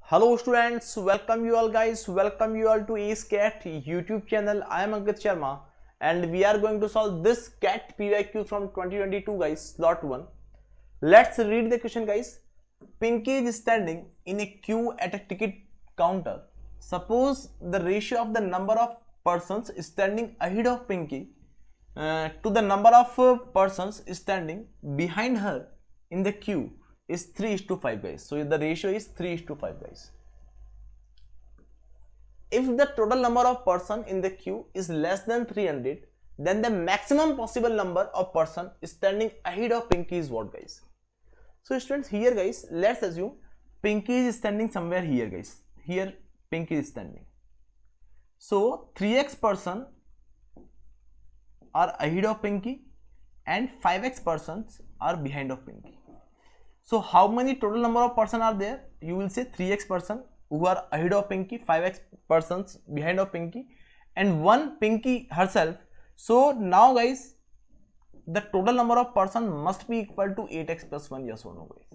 Hello students, welcome you all guys, welcome you all to CAT YouTube channel. I am Ankit Sharma and we are going to solve this CAT PYQ from 2022 guys, slot 1. Let's read the question guys. Pinky is standing in a queue at a ticket counter. Suppose the ratio of the number of persons standing ahead of Pinky to the number of persons standing behind her in the queue is 3:5 guys. So the ratio is 3:5 guys. If the total number of person in the queue is less than 300, then the maximum possible number of person standing ahead of Pinky is what guys? So students, here guys, let's assume Pinky is standing somewhere here guys. Here Pinky is standing. So 3x person are ahead of Pinky and 5x persons are behind of Pinky. So how many total number of person are there? You will say 3x person who are ahead of Pinky, 5x persons behind of Pinky, and 1 Pinky herself. So now guys, the total number of person must be equal to 8x plus 1, yes or no guys.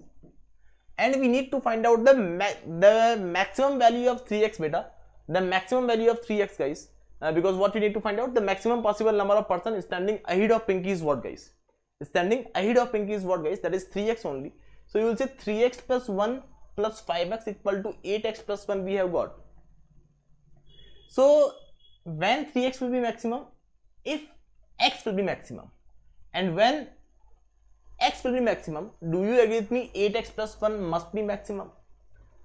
And we need to find out the maximum value of 3x beta, the maximum value of 3x guys, because what we need to find out, the maximum possible number of person standing ahead of Pinky is what guys? Standing ahead of Pinky is what guys? That is 3x only. So you will say 3x plus 1 plus 5x equal to 8x plus 1 we have got. So when 3x will be maximum? If x will be maximum. And when x will be maximum, do you agree with me? 8x plus 1 must be maximum.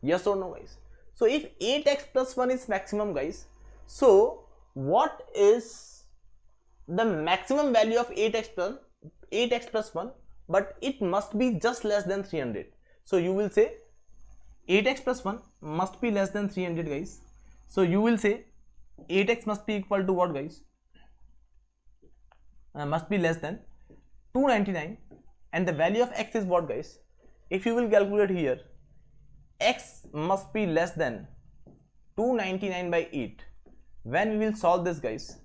Yes or no guys? So if 8x plus 1 is maximum guys, so what is the maximum value of 8x plus 1? But it must be just less than 300. So you will say 8x plus 1 must be less than 300 guys. So you will say 8x must be equal to what guys? Must be less than 299, and the value of x is what guys? If you will calculate here, x must be less than 299 by 8. When we will solve this guys,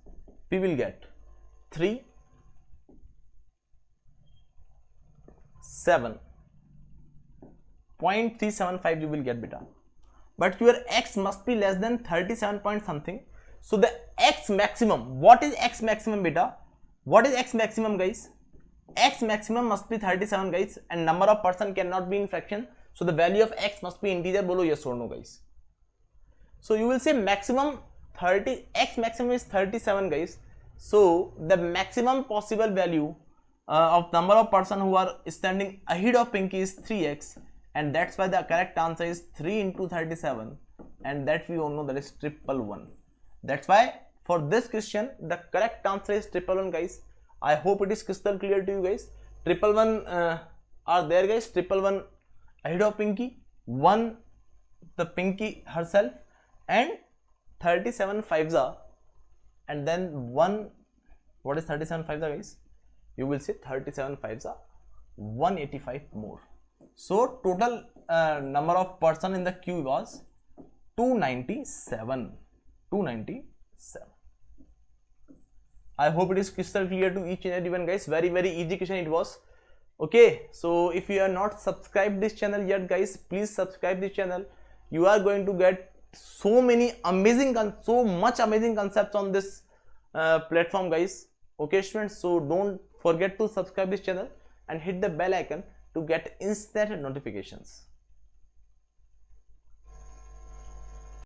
we will get 3, 7.375 you will get beta, but your x must be less than 37 point something. So the x maximum, what is x maximum beta? What is x maximum guys? X maximum must be 37 guys, and number of person cannot be in fraction, so the value of x must be integer. Bolo yes or no guys? So you will say maximum 30, x maximum is 37 guys. So the maximum possible value of number of person who are standing ahead of Pinky is 3x, and that's why the correct answer is 3 into 37, and that we all know that is 111. That's why for this question the correct answer is 111 guys. I hope it is crystal clear to you guys. 111 are there guys. 111 ahead of Pinky, 1 the Pinky herself, and 37 fives are, and then 1. What is 37 fives are guys? You will say 37 fives are 185 more. So total number of person in the queue was 297. I hope it is crystal clear to each and everyone guys. Very easy question it was. Okay, so if you are not subscribed this channel yet guys, please subscribe this channel. You are going to get so much amazing concepts on this platform guys. Okay students, so don't forget to subscribe this channel and hit the bell icon to get instant notifications.